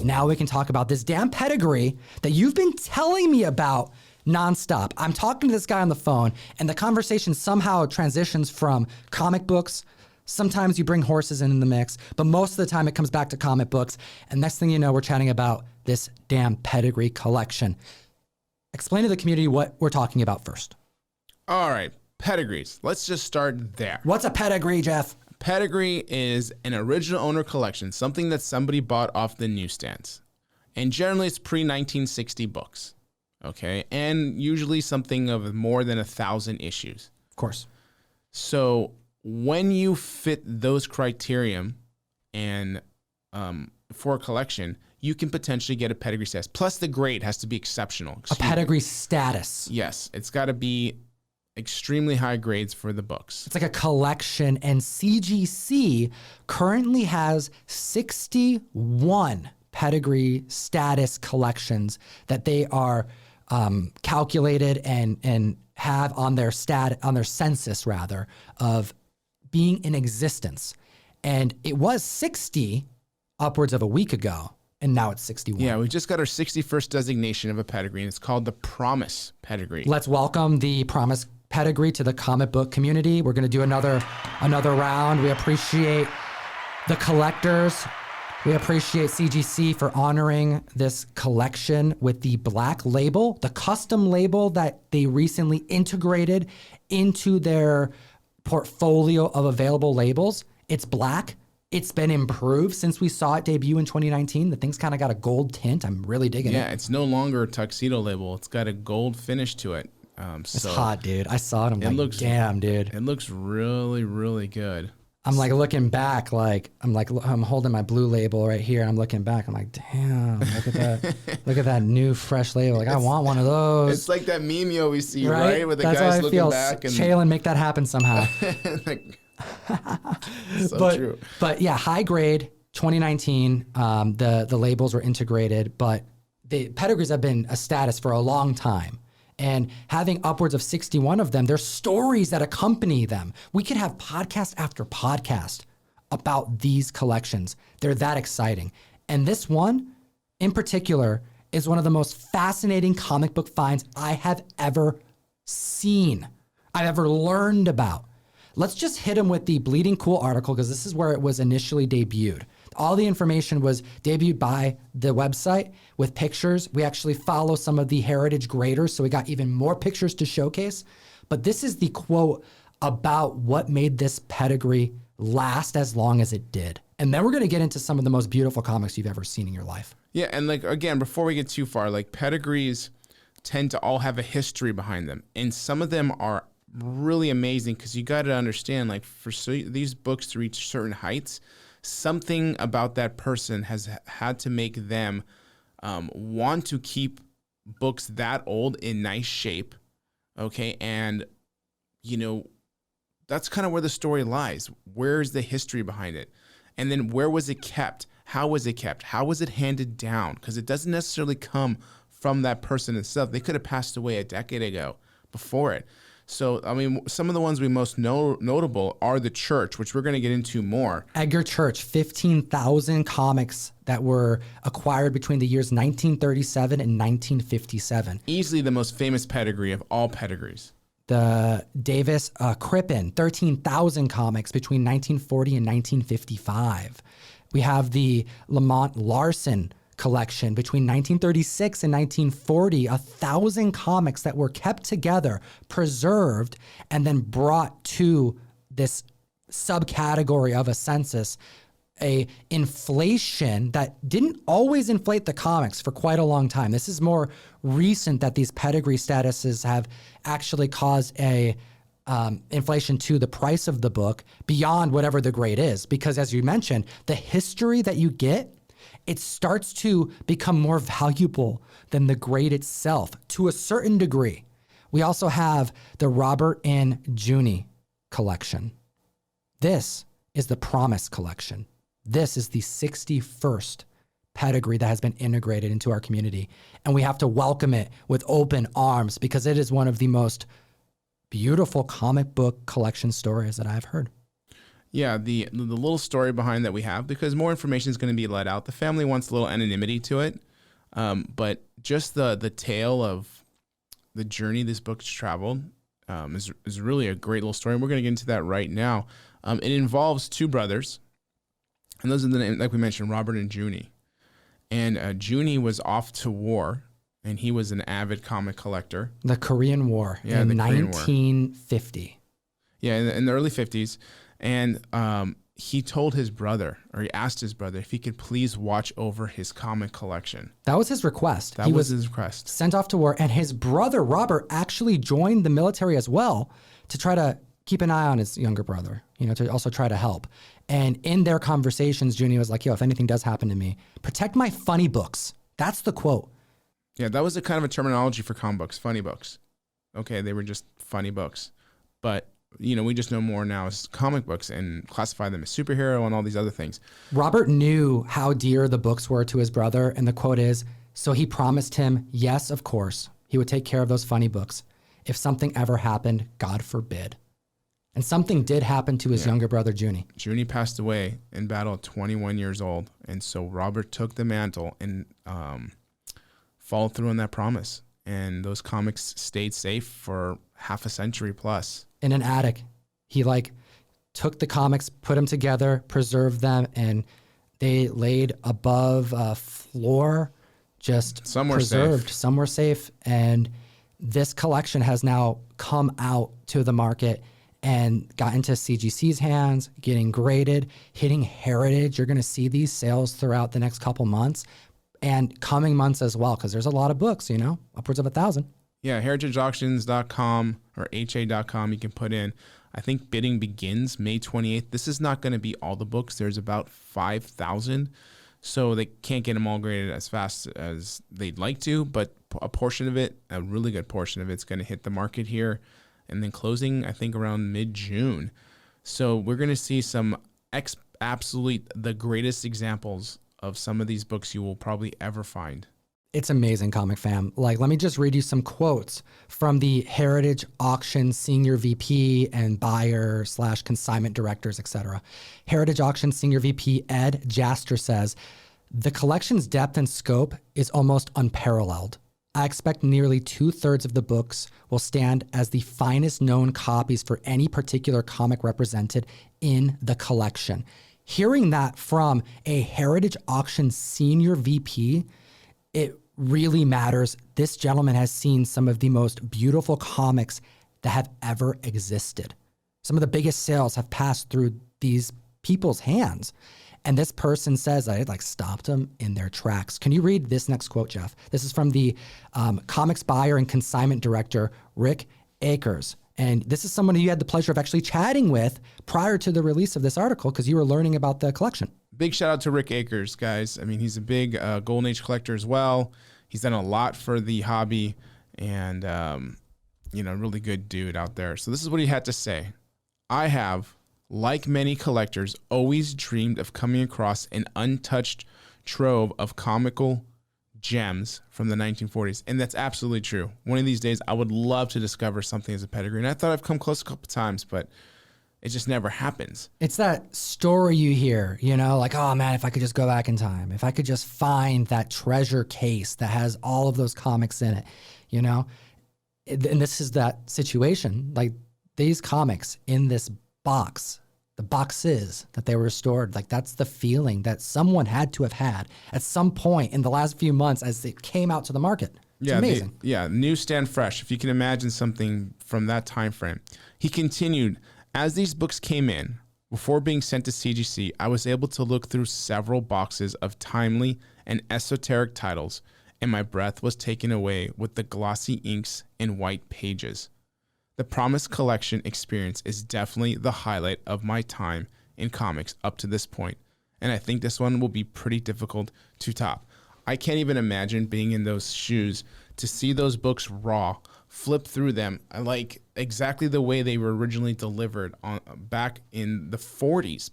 Now we can talk about this damn pedigree that you've been telling me about nonstop. I'm talking to this guy on the phone, and the conversation somehow transitions from comic books. Sometimes you bring horses in the mix, but most of the time it comes back to comic books. And next thing you know, we're chatting about this damn pedigree collection. Explain to the community what we're talking about first. All right, pedigrees. Let's just start there. What's a pedigree, Jeff? Pedigree is an original owner collection, something that somebody bought off the newsstands. And generally it's pre-1960 books, okay? And usually something of more than 1,000 issues. Of course. So when you fit those criterion and for a collection, you can potentially get a pedigree status. Plus the grade has to be exceptional. A pedigree status. Yes, it's got to be extremely high grades for the books. It's like a collection, and CGC currently has 61 pedigree status collections that they are calculated and have on their census rather of being in existence. And it was 60 upwards of a week ago, and now it's 61. Yeah, we just got our 61st designation of a pedigree, and it's called the Promise Pedigree. Let's welcome the Promise Pedigree to the comic book community. We're going to do another round. We appreciate the collectors. We appreciate CGC for honoring this collection with the black label, the custom label that they recently integrated into their portfolio of available labels. It's black. It's been improved since we saw it debut in 2019. The thing's kind of got a gold tint. I'm really digging it. Yeah, it's no longer a tuxedo label. It's got a gold finish to it. It's hot, dude. I saw it. I'm damn, dude. It looks really, really good. I'm like looking back, I'm holding my blue label right here. And I'm looking back. I'm like, damn, look at that. Look at that new fresh label. Like, I want one of those. It's like that meme you always see, right? With the That's guys how I looking feel. back. Chalen, make that happen somehow. True. But yeah, high grade, 2019. The labels were integrated, but the pedigrees have been a status for a long time. And having upwards of 61 of them, there's stories that accompany them. We could have podcast after podcast about these collections. They're that exciting. And this one in particular is one of the most fascinating comic book finds I have ever seen, I've ever learned about. Let's just hit them with the Bleeding Cool article, because this is where it was initially debuted. All the information was debuted by the website with pictures. We actually follow some of the heritage graders, so we got even more pictures to showcase. But this is the quote about what made this pedigree last as long as it did. And then we're going to get into some of the most beautiful comics you've ever seen in your life. Yeah, and like, again, before we get too far, like, pedigrees tend to all have a history behind them. And some of them are really amazing, because you got to understand, like, for these books to reach certain heights, something about that person has had to make them want to keep books that old in nice shape, okay? And, you know, that's kind of where the story lies. Where's the history behind it? And then where was it kept? How was it kept? How was it handed down? Because it doesn't necessarily come from that person itself. They could have passed away a decade ago before it. So, I mean, some of the ones we most notable are The Church, which we're going to get into more. Edgar Church, 15,000 comics that were acquired between the years 1937 and 1957. Easily the most famous pedigree of all pedigrees. The Davis Crippen, 13,000 comics between 1940 and 1955. We have the Lamont Larson collection between 1936 and 1940, 1,000 comics that were kept together, preserved, and then brought to this subcategory of a census, a inflation that didn't always inflate the comics for quite a long time. This is more recent that these pedigree statuses have actually caused a inflation to the price of the book beyond whatever the grade is, because as you mentioned, the history that you get, it starts to become more valuable than the grade itself to a certain degree. We also have the Robert N. Juni collection. This is the Promise collection. This is the 61st pedigree that has been integrated into our community. And we have to welcome it with open arms because it is one of the most beautiful comic book collection stories that I've heard. Yeah, the little story behind that we have, because more information is going to be let out. The family wants a little anonymity to it, but just the tale of the journey this book's traveled is really a great little story. And we're going to get into that right now. It involves two brothers, and those are the names, like we mentioned, Robert and Junie. And Junie was off to war, and he was an avid comic collector. The Korean War in 1950. Yeah, in the early 50s. And he told his brother, or he asked his brother, if he could please watch over his comic collection. That was his request. He was his request. Sent off to war, and his brother, Robert, actually joined the military as well to try to keep an eye on his younger brother, to also try to help. And in their conversations, Junie was like, yo, if anything does happen to me, protect my funny books. That's the quote. Yeah, that was a kind of a terminology for comic books, funny books. Okay, they were just funny books. But we just know more now as comic books and classify them as superhero and all these other things. Robert knew how dear the books were to his brother, and the quote is, so he promised him, yes, of course, he would take care of those funny books. If something ever happened, God forbid. And something did happen to his younger brother, Junie. Junie passed away in battle at 21 years old, and so Robert took the mantle and followed through on that promise. And those comics stayed safe for half a century plus. In an attic. He took the comics, put them together, preserved them, and they laid above a floor, just somewhere preserved, safe. somewhere safe. And this collection has now come out to the market and got into CGC's hands, getting graded, hitting Heritage. You're going to see these sales throughout the next couple months and coming months as well, because there's a lot of books, upwards of 1,000. Yeah, heritageauctions.com or ha.com, you can put in, I think bidding begins May 28th. This is not going to be all the books. There's about 5,000, so they can't get them all graded as fast as they'd like to, but a portion of it, a really good portion of it's going to hit the market here, and then closing, I think, around mid-June. So we're going to see some absolutely the greatest examples of some of these books you will probably ever find. It's amazing, Comic Fam. Let me just read you some quotes from the Heritage Auction Senior VP and buyer / consignment directors, etc. Heritage Auction Senior VP Ed Jaster says, the collection's depth and scope is almost unparalleled. I expect nearly 2/3 of the books will stand as the finest known copies for any particular comic represented in the collection. Hearing that from a Heritage Auction Senior VP, it really matters. This gentleman has seen some of the most beautiful comics that have ever existed. Some of the biggest sales have passed through these people's hands. And this person says I stopped them in their tracks. Can you read this next quote, Jeff? This is from the comics buyer and consignment director, Rick Akers. And this is someone who you had the pleasure of actually chatting with prior to the release of this article because you were learning about the collection. Big shout out to Rick Akers, guys. I mean, he's a big Golden Age collector as well. He's done a lot for the hobby and, really good dude out there. So this is what he had to say. I have, like many collectors, always dreamed of coming across an untouched trove of comical gems from the 1940s. And that's absolutely true. One of these days, I would love to discover something as a pedigree. And I thought I've come close a couple times, but it just never happens. It's that story you hear, oh man, if I could just go back in time, if I could just find that treasure case that has all of those comics in it, and this is that situation. These comics in this box, the boxes that they were stored, that's the feeling that someone had to have had at some point in the last few months as it came out to the market. It's amazing. Newsstand fresh. If you can imagine something from that time frame. He continued, as these books came in, before being sent to CGC, I was able to look through several boxes of timely and esoteric titles, and my breath was taken away with the glossy inks and white pages. The Promise Collection experience is definitely the highlight of my time in comics up to this point, and I think this one will be pretty difficult to top. I can't even imagine being in those shoes to see those books raw, flip through them, like exactly the way they were originally delivered back in the 40s.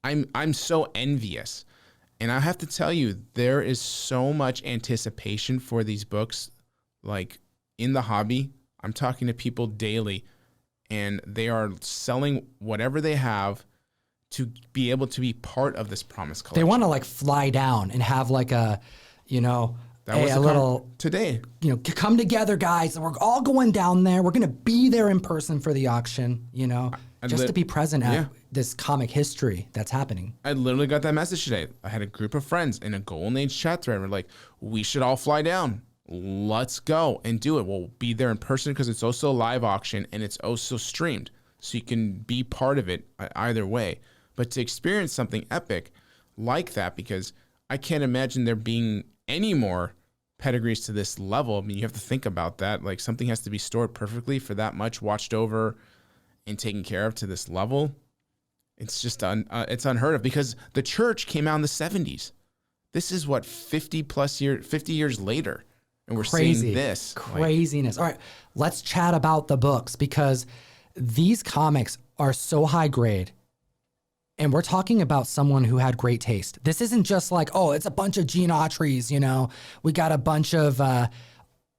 I'm so envious. And I have to tell you, there is so much anticipation for these books, like in the hobby. I'm talking to people daily, and they are selling whatever they have to be able to be part of this promise collection. They want to like fly down and have like a, you know, a little today. You know, come together, guys. We're all going down there. We're going to be there in person for the auction, you know, just to be present at this comic history that's happening. I literally got that message today. I had a group of friends in a Golden Age chat thread. We're like, we should all fly down. Let's go and do it. We'll be there in person because it's also a live auction and it's also streamed. So you can be part of it either way. But to experience something epic like that, because I can't imagine there being any more pedigrees to this level. I mean, you have to think about that. Like, something has to be stored perfectly for that much, watched over and taken care of to this level. It's just it's unheard of, because the church came out in the 70s. This is what 50 years later. And we're seeing this. Craziness. All right, let's chat about the books, because these comics are so high grade. And we're talking about someone who had great taste. This isn't just like, oh, it's a bunch of Gene Autry's, you know. We got a bunch of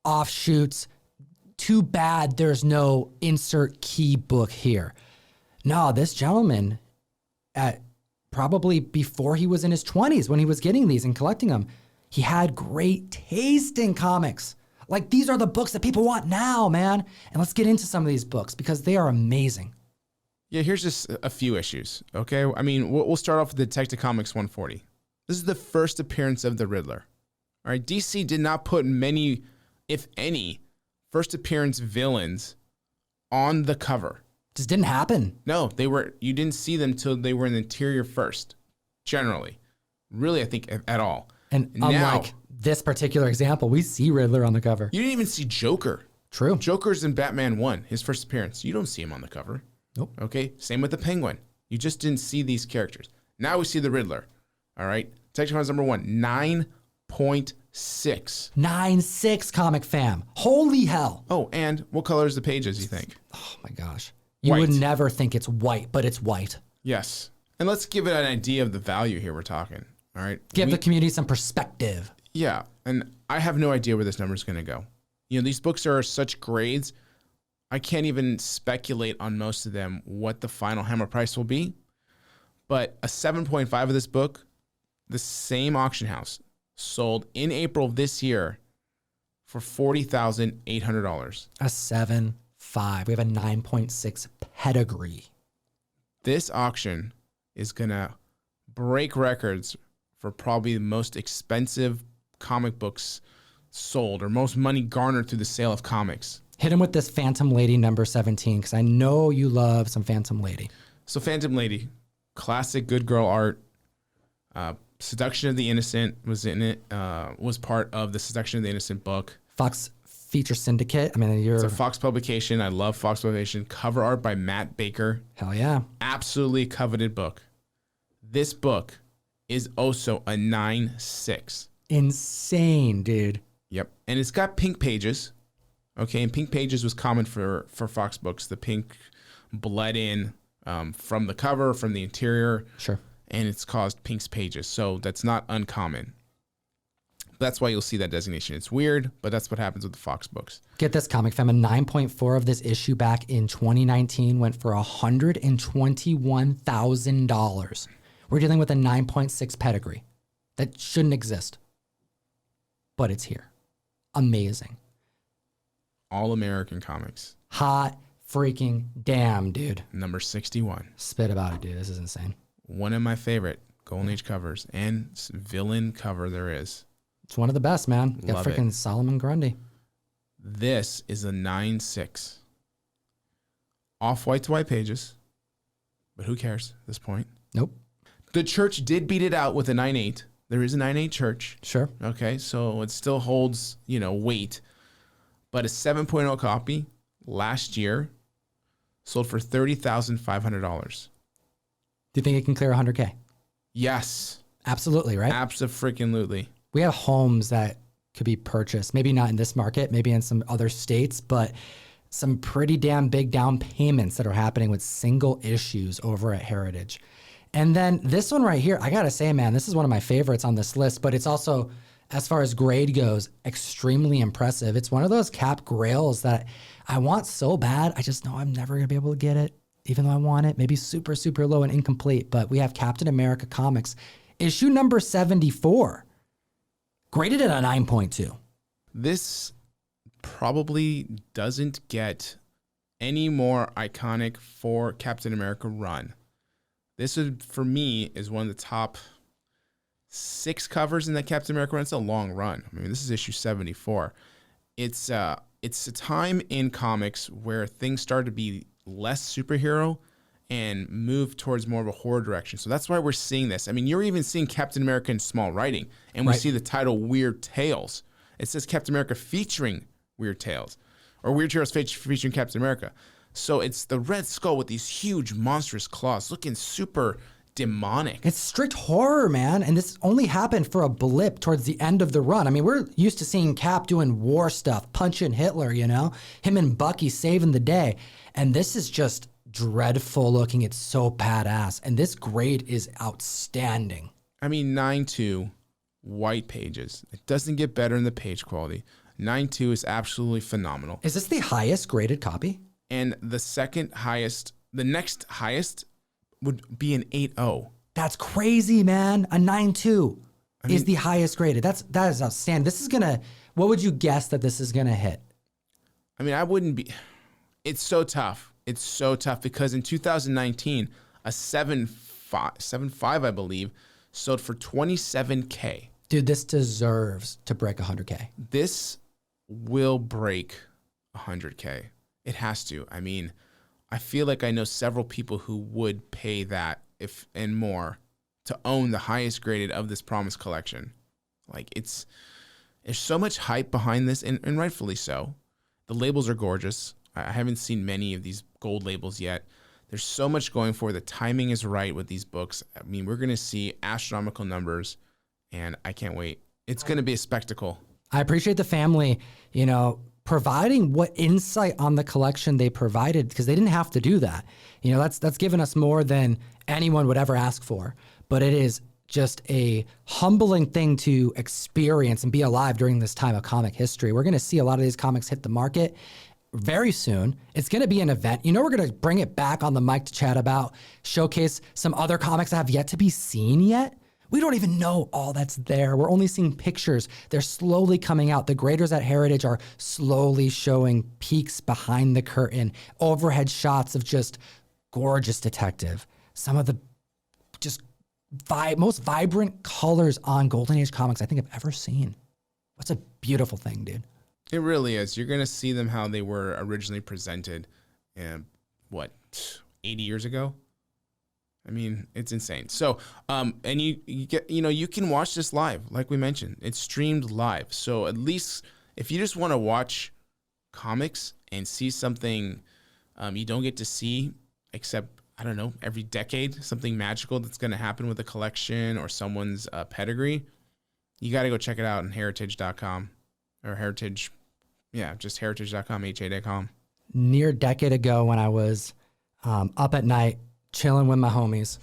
offshoots. Too bad there's no insert key book here. No, this gentleman, at probably before he was in his 20s when he was getting these and collecting them, he had great taste in comics. Like, these are the books that people want now, man. And let's get into some of these books because they are amazing. Yeah, here's just a few issues, okay? I mean, we'll start off with Detective Comics 140. This is the first appearance of the Riddler. All right, DC did not put many, if any, first appearance villains on the cover. Just didn't happen. No, you didn't see them till they were in the interior first, generally. Really, I think, at all. And unlike this particular example, we see Riddler on the cover. You didn't even see Joker. True. Joker's in Batman 1, his first appearance. You don't see him on the cover. Nope. Okay, same with the Penguin. You just didn't see these characters. Now we see the Riddler. All right, Detective Comics number 1, 9.6. 9.6 Comic Fam. Holy hell. Oh, and what color is the pages, you think? Oh my gosh. You would never think it's white, but it's white. Yes. And let's give it an idea of the value here we're talking. All right. Give the community some perspective. Yeah. And I have no idea where this number is going to go. You know, these books are such grades. I can't even speculate on most of them what the final hammer price will be. But a 7.5 of this book, the same auction house, sold in April of this year for $40,800. A 7.5. We have a 9.6 Pedigree. This auction is going to break records for probably the most expensive comic books sold, or most money garnered through the sale of comics. Hit him with this Phantom Lady number 17, because I know you love some Phantom Lady. So Phantom Lady, classic good girl art. Seduction of the Innocent was in it, was part of the Seduction of the Innocent book. Fox Feature Syndicate. I mean, it's a Fox publication. I love Fox publication. Cover art by Matt Baker. Hell yeah. Absolutely coveted book. This book is also a 9.6. Insane, dude. Yep. And it's got pink pages. Okay, and pink pages was common for Fox books. The pink bled in from the cover, from the interior. Sure. And it's caused pink's pages. So that's not uncommon. That's why you'll see that designation. It's weird, but that's what happens with the Fox books. Get this, Comic Fam. A 9.4 of this issue back in 2019 went for $121,000. We're dealing with a 9.6 Pedigree. That shouldn't exist. But it's here. Amazing. All American Comics. Hot freaking damn, dude. Number 61. Spit about it, dude. This is insane. One of my favorite Golden Age covers and villain cover there is. It's one of the best, man. Got Love freaking it. Solomon Grundy. This is a 9.6. Off-white to white pages. But who cares at this point? Nope. The church did beat it out with a 9.8. There is a 9.8 church. Sure. Okay, so it still holds, weight. But a 7.0 copy last year sold for $30,500. Do you think it can clear 100K? Yes. Absolutely, right? Abso-freaking-lutely. We have homes that could be purchased, maybe not in this market, maybe in some other states, but some pretty damn big down payments that are happening with single issues over at Heritage. And then this one right here, I gotta say, man, this is one of my favorites on this list, but it's also, as far as grade goes, extremely impressive. It's one of those Cap Grails that I want so bad. I just know I'm never gonna be able to get it, even though I want it. Maybe super, super low and incomplete, but we have Captain America Comics, issue number 74, graded at a 9.2. This probably doesn't get any more iconic for Captain America run. This is, for me, is one of the top 6 covers in that Captain America run. It's a long run. I mean, this is issue 74. It's a time in comics where things started to be less superhero and move towards more of a horror direction. So that's why we're seeing this. I mean, you're even seeing Captain America in small writing, and we see the title Weird Tales. It says Captain America featuring Weird Tales, or Weird Tales featuring Captain America. So it's the Red Skull with these huge monstrous claws looking super demonic. It's strict horror, man. And this only happened for a blip towards the end of the run. I mean, we're used to seeing Cap doing war stuff, punching Hitler, you know, him and Bucky saving the day. And this is just dreadful looking. It's so badass. And this grade is outstanding. I mean, 9.2 white pages. It doesn't get better in the page quality. 9.2 is absolutely phenomenal. Is this the highest graded copy? And the second highest, the next highest would be an 8.0. That's crazy, man. A 9.2 is the highest graded. That is outstanding. This is gonna, what would you guess that this is gonna hit? I mean, I wouldn't be, it's so tough. It's so tough because in 2019, a 7.5, I believe, sold for $27K. Dude, this deserves to break 100K. This will break 100K. It has to. I mean, I feel like I know several people who would pay that if and more to own the highest graded of this Promise collection. Like, there's so much hype behind this, and rightfully so. The labels are gorgeous. I haven't seen many of these gold labels yet. There's so much going for it. The timing is right with these books. I mean, we're going to see astronomical numbers, and I can't wait. It's going to be a spectacle. I appreciate the family, you know, providing what insight on the collection they provided, because they didn't have to do that. You know, that's given us more than anyone would ever ask for. But it is just a humbling thing to experience and be alive during this time of comic history. We're going to see a lot of these comics hit the market very soon. It's going to be an event. You know, we're going to bring it back on the mic to chat about, showcase some other comics that have yet to be seen yet. We don't even know all that's there. We're only seeing pictures. They're slowly coming out. The graders at Heritage are slowly showing peeks behind the curtain, overhead shots of just gorgeous detective. Some of the just most vibrant colors on Golden Age comics I think I've ever seen. What's a beautiful thing, dude. It really is. You're going to see them how they were originally presented, 80 years ago? I mean, it's insane. So, and you get, you know, you can watch this live, like we mentioned. It's streamed live. So at least if you just want to watch comics and see something you don't get to see, except, I don't know, every decade, something magical that's going to happen with a collection or someone's pedigree, you got to go check it out on heritage.com or heritage, just heritage.com, ha.com. Near a decade ago when I was up at night, chilling with my homies,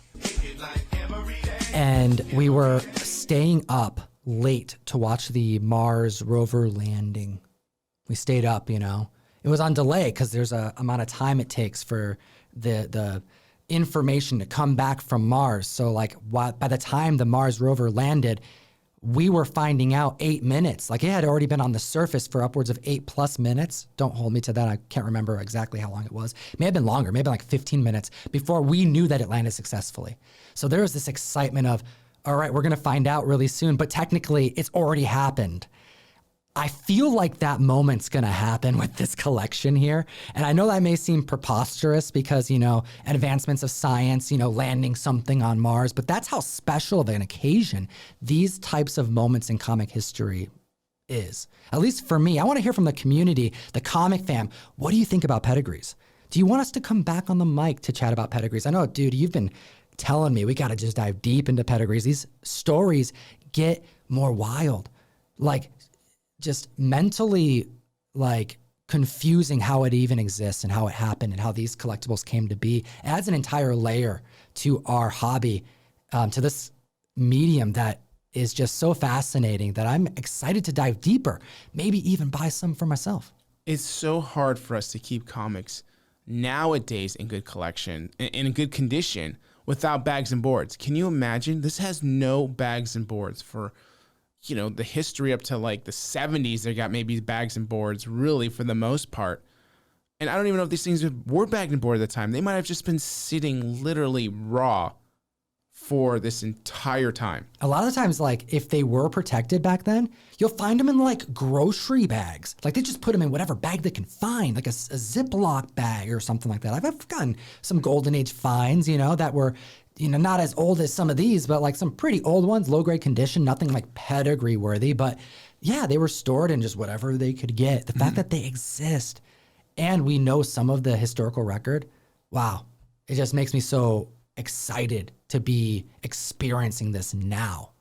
and we were staying up late to watch the Mars rover landing. We stayed up, you know. It was on delay because there's a amount of time it takes for the information to come back from Mars. So like by the time the Mars rover landed, we were finding out 8 minutes. Like, it had already been on the surface for upwards of 8+ minutes. Don't hold me to that. I can't remember exactly how long it was. May have been longer, maybe like 15 minutes before we knew that it landed successfully. So there was this excitement of, all right, we're going to find out really soon, but technically it's already happened. I feel like that moment's going to happen with this collection here. And I know that may seem preposterous because, you know, advancements of science, you know, landing something on Mars, but that's how special of an occasion these types of moments in comic history is. At least for me. I want to hear from the community, the comic fam. What do you think about pedigrees? Do you want us to come back on the mic to chat about pedigrees? I know, dude, you've been telling me we got to just dive deep into pedigrees. These stories get more wild. Like, just mentally, like, confusing how it even exists and how it happened and how these collectibles came to be. It adds an entire layer to our hobby, to this medium that is just so fascinating that I'm excited to dive deeper, maybe even buy some for myself. It's so hard for us to keep comics nowadays in good collection, in good condition, without bags and boards. Can you imagine? This has no bags and boards for, the history up to like the 70s. They got maybe bags and boards, really, for the most part. And I don't even know if these things were bagged and boarded at the time. They might have just been sitting literally raw for this entire time. A lot of the times, like, if they were protected back then, you'll find them in like grocery bags. Like, they just put them in whatever bag they can find, like a Ziploc bag or something like that. I've gotten some golden age finds, that were, not as old as some of these, but like some pretty old ones, low grade condition, nothing like pedigree worthy. But yeah, they were stored in just whatever they could get. The fact that they exist and we know some of the historical record, wow, it just makes me so excited to be experiencing this now.